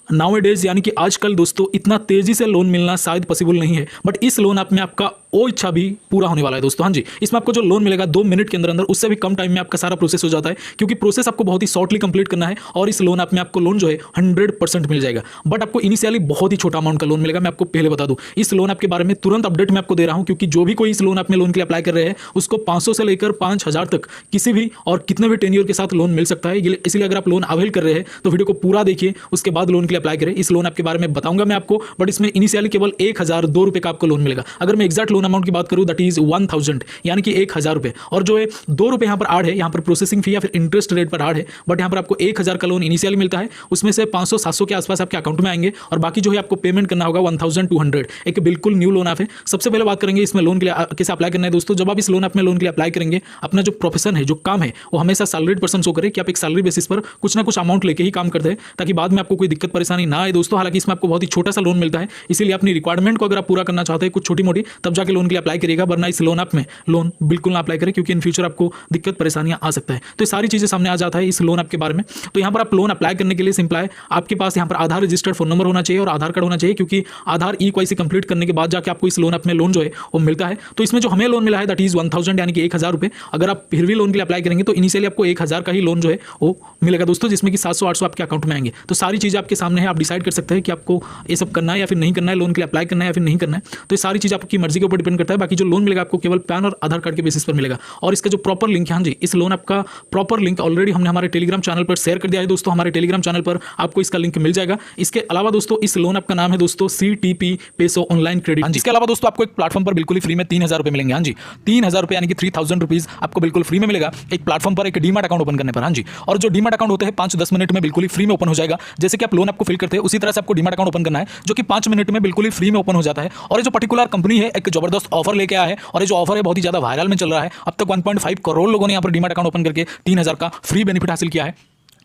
Now days यानी कि आजकल दोस्तों इतना तेजी से लोन मिलना शायद पॉसिबल नहीं है, बट इस लोन ऐप में आपका वो इच्छा भी पूरा होने वाला है दोस्तों। हाँ जी, इसमें आपको जो लोन मिलेगा 2 मिनट के अंदर अंदर, उससे भी कम टाइम में आपका सारा प्रोसेस हो जाता है, क्योंकि प्रोसेस आपको बहुत ही शॉर्टली कंप्लीट करना है और इस लोन ऐप में आपको लोन जो है 100% मिल जाएगा। बट आपको इनिशियली बहुत ही छोटा अमाउंट का लोन मिलेगा। मैं आपको पहले बता दूं, इस लोन ऐप के बारे में तुरंत अपडेट मैं आपको दे रहा हूं, क्योंकि जो भी कोई इस लोन ऐप में लोन के लिए अप्लाई कर रहे हैं उसको 500 से लेकर 5000 तक किसी भी और कितने भी टेन्योर के साथ लोन मिल सकता है। इसलिए अगर आप लोन अवेल कर रहे हैं तो वीडियो को पूरा देखिए, उसके बाद लोन के लिए अप्लाई करें। इस लोन ऐप के बारे में बताऊंगा मैं आपको, बट इसमें इनिशियली केवल 1002 रुपये का आपको लोन मिलेगा। अगर मैं एक्जैक्ट लोन अमाउंट की बात करूं दैट इज 1000, यानी कि 1000 रुपये, और जो है 2 रुपये यहाँ पर ऐड है, यहाँ पर प्रोसेसिंग फी या फिर इंटरेस्ट रेट पर ऐड है। बट यहाँ पर आपको 1000 का लोन इनिशियली मिलता है, उसमें से 500-700 के आसपास आपके अकाउंट में आएंगे और बाकी जो है आपको पेमेंट करना होगा 1200। एक बिल्कुल न्यू लोन ऐप है। सबसे पहले बात करेंगे इसमें लोन के लिए कैसे अप्लाई करना है दोस्तों। जब आप इस लोन ऐप में लोन के लिए अप्लाई करेंगे, अपना जो प्रोफेशन है, जो काम है, वो हमेशा सैलरीड पर्सन शो करे कि आप एक सैलरी बेसिस पर कुछ ना कुछ अमाउंट लेके ही काम करते हैं, ताकि बाद में आपको कोई दिक्कत परेशानी ना आए दोस्तों। हालांकि इसमें आपको बहुत ही छोटा सा लोन मिलता है, इसीलिए अपनी रिक्वायरमेंट को अगर आप पूरा करना चाहते हैं कुछ छोटी मोटी, तब जाके लोन के लिए अप्लाई करिएगा, वरना इस लोन ऐप में लोन बिल्कुल ना अप्लाई करें, क्योंकि इन फ्यूचर आपको दिक्कत परेशानियां आ सकता है। तो ये सारी चीजें सामने आ जाता है इस लोन ऐप के बारे में। तो यहाँ पर आप लोन अप्लाई करने के लिए सिंपल है, आपके पास यहाँ पर आधार रजिस्टर्ड फोन नंबर होना चाहिए और आधार कार्ड होना चाहिए, क्योंकि आधार ई-केवाईसी कंप्लीट करने के बाद जाके आपको इस लोन ऐप में लोन जो है वो मिलता है। तो इसमें जो हमें लोन मिला है दैट इज 1000, यानी कि 1000 रुपये। अगर आप फिर भी लोन के लिए अप्लाई करेंगे तो इनिशियली आपको 1000 का ही लोन जो है वो मिलेगा दोस्तों, जिसमें कि 700-800 आपके अकाउंट में आएंगे। तो सारी चीज़ें आपके सामने है, आप डिसाइड कर सकते हैं कि आपको ये सब करना है या फिर नहीं करना है, लोन के लिए अप्लाई करना है या फिर नहीं करना है। तो ये सारी चीज़ आपकी मर्जी के ऊपर डिपेंड करता है। बाकी जो लोन मिलेगा आपको केवल पैन और आधार कार्ड के बेसिस पर मिलेगा। और इसका जो प्रॉपर लिंक है, हाँ जी, इस लोन ऐप का प्रॉपर लिंक ऑलरेडी हमने हमारे टेलीग्राम चैनल पर शेयर कर दिया है दोस्तों। हमारे टेलीग्राम चैनल पर आपको इसका लिंक मिल जाएगा। इसके अलावा दोस्तों इस लोन ऐप का नाम है दोस्तों CTP पेसो ऑनलाइन क्रेडिट। इसके अलावा दोस्तों आपको एक प्लेटफॉर्म पर बिल्कुल फ्री में 3000 रुपये मिलेंगे। हाँ जी, 3000 रुपये यानी कि 3000 रुपीज आपको बिल्कुल फ्री में मिलेगा एक प्लेटफॉर्म पर, एक डीमैट अकाउंट ओपन करने पर। हाँ जी, और जो डीमैट अकाउंट होते हैं 5-10 मिनट में बिल्कुल फ्री में ओपन हो जाएगा। जैसे कि आप लोन आपको फिल करते हैं उसी तरह से आपको डीमैट अकाउंट ओपन करना है, जो कि 5 मिनट में बिल्कुल फ्री में ओपन हो जाता है। और ये जो पर्टिकुलर कंपनी है एक जबरदस्त ऑफर लेके आया है, और ये जो ऑफर है बहुत ही ज्यादा वायरल में चल रहा है। अब तक 1.5 करोड़ लोगों ने यहाँ पर डीमैट अकाउंट ओपन करके 3000 का फ्री बेनिफिट हासिल किया है।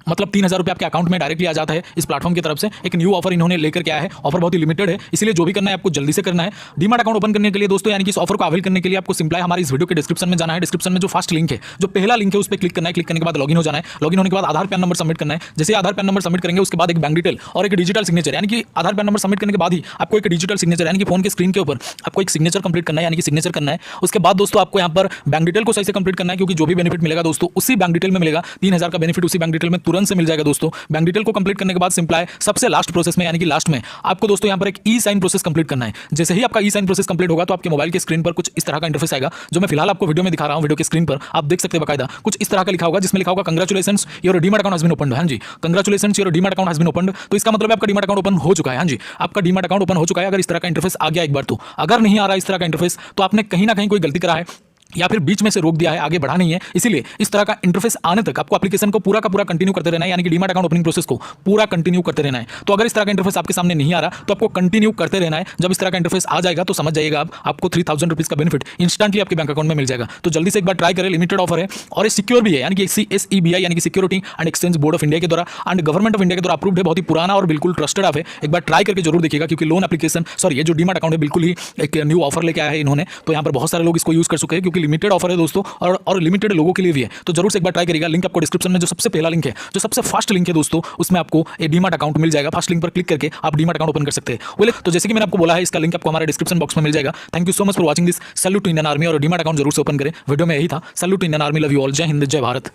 मतलब 3000 रुपये आपके अकाउंट में डायरेक्टली आ जाता है इस प्लेटफॉर्म की तरफ से। एक न्यू ऑफर इन्होंने लेकर के आया है, ऑफर बहुत ही लिमिटेड है, इसलिए जो भी करना है आपको जल्दी से करना है। डीमैट अकाउंट ओपन करने के लिए दोस्तों, यानी कि इस ऑफर को अवेल करने के लिए आपको सिंपल है हमारे इस वीडियो के डिस्क्रिप्शन में जाना है। डिस्क्रिप्शन में जो फर्स्ट लिंक है, जो पहला लिंक है, उस पर क्लिक करना है। क्लिक करने के बाद लॉगिन हो जाना है। लॉगिन होने के बाद आधार पैन नंबर सबमिट करना है। जैसे आधार पैन नंबर सबमिट करेंगे उसके बाद एक बैंक डिटेल और एक डिजिटल सिग्नेचर, यानी कि आधार पैन नंबर सबमिट करने के बाद ही आपको एक डिजिटल सिग्नेचर, यानी कि फोन के स्क्रीन के ऊपर आपको एक सिग्नेचर कंप्लीट करना है, यानी कि सिग्नेचर करना है। उसके बाद दोस्तों आपको यहाँ पर बैंक डिटेल को सही से कंप्लीट करना है, क्योंकि जो भी बेनिफिट मिलेगा दोस्तों उसी बैंक डिटेल में मिलेगा। 3000 का बेनिफिट उसी बैंक डिटेल में तुरंत से मिल जाएगा दोस्तों। बैंक डिटेल को कंप्लीट करने के बाद सिंपल है सबसे लास्ट प्रोसेस में, यानी कि लास्ट में आपको दोस्तों यहाँ पर एक ई साइन प्रोसेस कंप्लीट करना है। जैसे ही आपका ई साइन प्रोसेस कंप्लीट होगा तो आपके मोबाइल के स्क्रीन पर कुछ इस तरह का इंटरफेस आएगा, जो मैं फिलहाल आपको वीडियो में दिखा रहा हूं। वीडियो के स्क्रीन पर आप देख सकते हैं बकायदा कुछ इस तरह का लिखा होगा, जिसमें लिखा होगा congratulations your demat account has been opened. हां जी, congratulations your demat account has been opened. तो इसका मतलब आपका डीमैट अकाउंट ओपन हो चुका है। हां जी, आपका डीमैट अकाउंट ओपन हो चुका है। अगर इस तरह का इंटरफेस आ गया एक बार तो, अगर नहीं आ रहा इस तरह का इंटरफेस तो आपने कहीं ना कहीं कोई गलती करा है या फिर बीच में से रोक दिया है, आगे बढ़ा नहीं है। इसीलिए इस तरह का इंटरफेस आने तक आपको एप्लीकेशन को पूरा का पूरा कंटिन्यू करते रहना है, यानी कि डीमैट अकाउंट ओपनिंग प्रोसेस को पूरा कंटिन्यू करते रहना है। तो अगर इस तरह का इंटरफेस आपके सामने नहीं आ रहा तो आपको कंटिन्यू करते रहना है। जब इस तरह का इंटरफेस आ जाएगा तो समझ जाइएगा आपको 3000 रुपीज का बेनिफिट इंस्टेंटली आपके बैंक अकाउंट में मिल जाएगा। तो जल्दी से एक बार ट्राई करें, लिमिटेड ऑफर है और ये सिक्योर भी है, यानी कि SEBI यानी कि security and exchange board of India के द्वारा एंड गवर्नमेंट ऑफ इंडिया के द्वारा अप्रूव्ड है। बहुत ही पुराना और बिल्कुल ट्रस्टेड ऐप है। एक बार ट्राई करके जरूर देखिएगा, क्योंकि लोन एप्लीकेशन ये जो डीमैट अकाउंट है बिल्कुल ही एक न्यू ऑफर लेके आया है इन्होंने। तो यहाँ पर बहुत सारे लोग इसको यूज कर चुके हैं, क्योंकि लिमिटेड ऑफर है दोस्तों और लिमिटेड लोगों के लिए भी है। तो जरूर से एक बार ट्राई करिएगा। लिंक आपको डिस्क्रिप्शन में जो सबसे पहला लिंक है, जो सबसे फर्स्ट लिंक है दोस्तों, उसमें आपको एक डीमैट अकाउंट मिल जाएगा। फर्स्ट लिंक पर क्लिक करके आप डीमैट अकाउंट ओपन कर सकते हैं। बोले तो जैसे कि मैंने आपको बोला है, इसका लिंक आपको हमारे डिस्क्रिप्शन बॉक्स में मिल जाएगा। Thank you so much for watching this. Salute to Indian army, और डीमैट अकाउंट जरूर से ओपन करें। वीडियो में यही था। Salute to Indian army, love you all, जय हिंद, जय भारत।